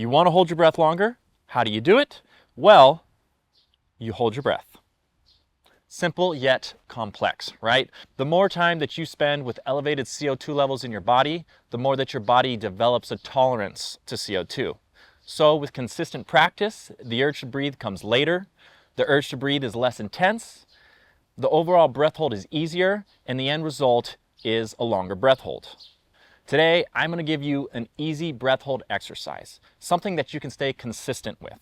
You want to hold your breath longer? How do you do it? Well, you hold your breath. Simple yet complex, right? The more time that you spend with elevated CO2 levels in your body, the more that your body develops a tolerance to CO2. So with consistent practice, the urge to breathe comes later, the urge to breathe is less intense, the overall breath hold is easier, and the end result is a longer breath hold. Today, I'm going to give you an easy breath hold exercise, something that you can stay consistent with.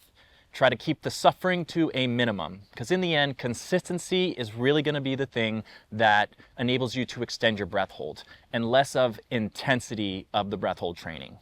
Try to keep the suffering to a minimum, because in the end, consistency is really going to be the thing that enables you to extend your breath hold, and less of intensity of the breath hold training.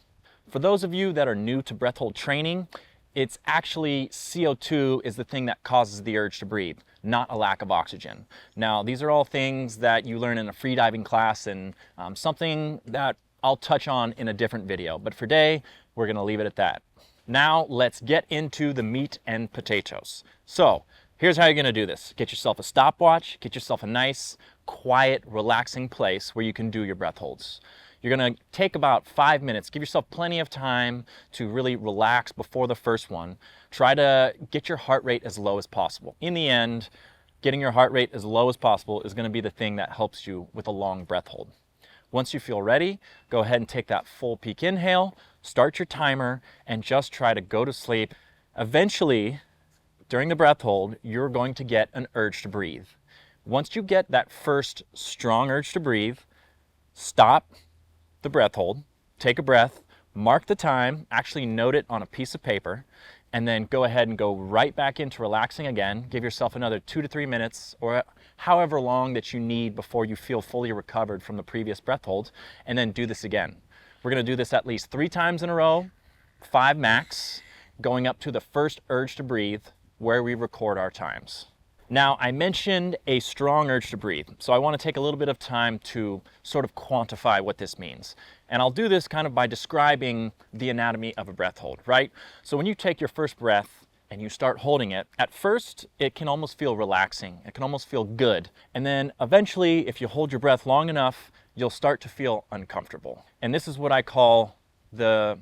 For those of you that are new to breath hold training, it's actually CO2 is the thing that causes the urge to breathe, not a lack of oxygen. Now, these are all things that you learn in a freediving class and something that I'll touch on in a different video, but for today, we're going to leave it at that. Now let's get into the meat and potatoes. So here's how you're going to do this. Get yourself a stopwatch, get yourself a nice, quiet, relaxing place where you can do your breath holds. You're going to take about 5 minutes. Give yourself plenty of time to really relax before the first one. Try to get your heart rate as low as possible. In the end, getting your heart rate as low as possible is going to be the thing that helps you with a long breath hold. Once you feel ready, go ahead and take that full peak inhale, start your timer, and just try to go to sleep. Eventually, during the breath hold, you're going to get an urge to breathe. Once you get that first strong urge to breathe, stop the breath hold, take a breath, mark the time, actually note it on a piece of paper, and then go ahead and go right back into relaxing again. Give yourself another 2 to 3 minutes or however long that you need before you feel fully recovered from the previous breath hold, and then do this again. We're going to do this at least 3 times in a row, 5 max, going up to the first urge to breathe where we record our times. Now, I mentioned a strong urge to breathe, so I want to take a little bit of time to sort of quantify what this means. And I'll do this kind of by describing the anatomy of a breath hold, right? So when you take your first breath and you start holding it, at first it can almost feel relaxing. It can almost feel good. And then eventually, if you hold your breath long enough, you'll start to feel uncomfortable. And this is what I call the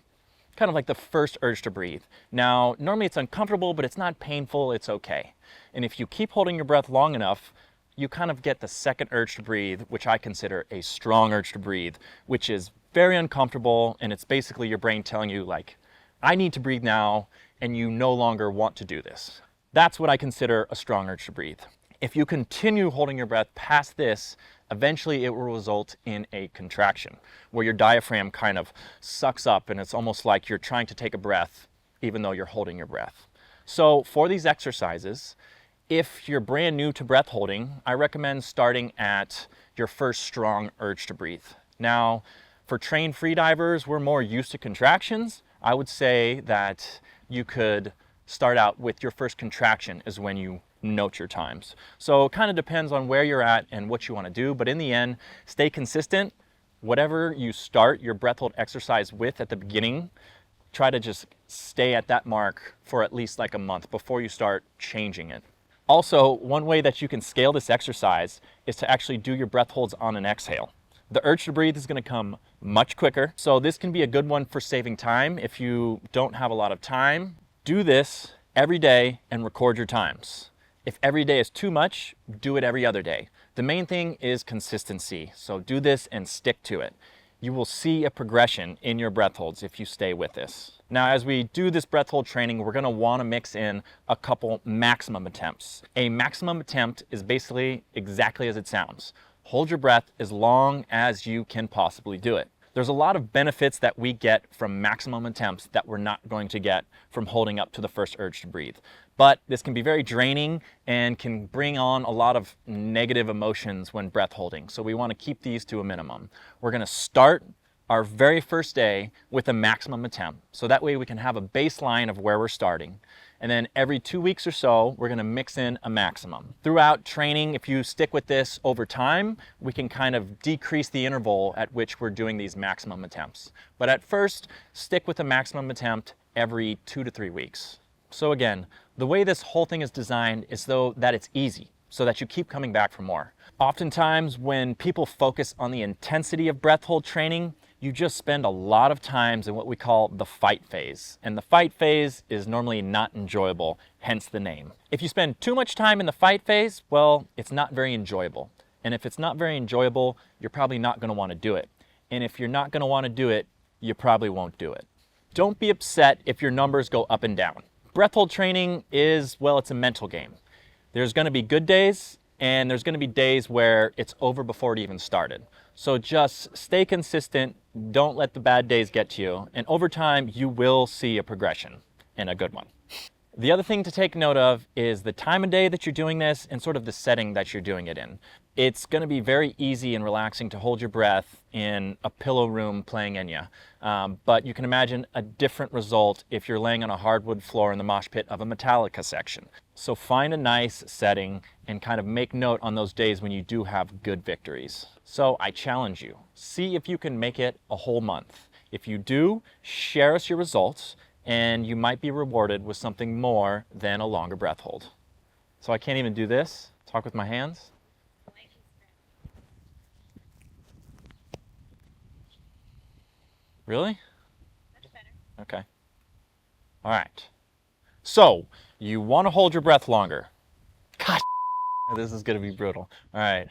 kind of like the first urge to breathe. Now, normally it's uncomfortable, but it's not painful, it's okay. And if you keep holding your breath long enough, you kind of get the second urge to breathe, which I consider a strong urge to breathe, which is very uncomfortable, and it's basically your brain telling you like, I need to breathe now, and you no longer want to do this. That's what I consider a strong urge to breathe. If you continue holding your breath past this, eventually it will result in a contraction where your diaphragm kind of sucks up and it's almost like you're trying to take a breath even though you're holding your breath. So for these exercises, if you're brand new to breath holding, I recommend starting at your first strong urge to breathe. Now, for trained freedivers, we're more used to contractions. I would say that you could start out with your first contraction is when you note your times. So it kind of depends on where you're at and what you want to do, but in the end, stay consistent. Whatever you start your breath hold exercise with at the beginning, try to just stay at that mark for at least like a month before you start changing it. Also, one way that you can scale this exercise is to actually do your breath holds on an exhale. The urge to breathe is going to come much quicker, so this can be a good one for saving time. If you don't have a lot of time, do this every day and record your times. If every day is too much, do it every other day. The main thing is consistency, so do this and stick to it. You will see a progression in your breath holds if you stay with this. Now, as we do this breath hold training, we're going to want to mix in a couple maximum attempts. A maximum attempt is basically exactly as it sounds. Hold your breath as long as you can possibly do it. There's a lot of benefits that we get from maximum attempts that we're not going to get from holding up to the first urge to breathe. But this can be very draining and can bring on a lot of negative emotions when breath holding. So we want to keep these to a minimum. We're going to start our very first day with a maximum attempt. So that way we can have a baseline of where we're starting. And then every 2 weeks or so, we're going to mix in a maximum. Throughout training, if you stick with this over time, we can kind of decrease the interval at which we're doing these maximum attempts. But at first, stick with a maximum attempt every 2 to 3 weeks. So again, the way this whole thing is designed is so that it's easy, so that you keep coming back for more. Oftentimes, when people focus on the intensity of breath hold training, you just spend a lot of times in what we call the fight phase. And the fight phase is normally not enjoyable, hence the name. If you spend too much time in the fight phase, well, it's not very enjoyable. And if it's not very enjoyable, you're probably not going to want to do it. And if you're not going to want to do it, you probably won't do it. Don't be upset if your numbers go up and down. Breath hold training is, well, it's a mental game. There's going to be good days, and there's going to be days where it's over before it even started. So just stay consistent, don't let the bad days get to you, and over time you will see a progression, and a good one. The other thing to take note of is the time of day that you're doing this and sort of the setting that you're doing it in. It's going to be very easy and relaxing to hold your breath in a pillow room playing Enya. But you can imagine a different result if you're laying on a hardwood floor in the mosh pit of a Metallica section. So find a nice setting and kind of make note on those days when you do have good victories. So I challenge you, see if you can make it a whole month. If you do, share us your results, and you might be rewarded with something more than a longer breath hold. So I can't even do this, talk with my hands. Really? Much better. Okay. All right. So you want to hold your breath longer. God, this is going to be brutal. All right.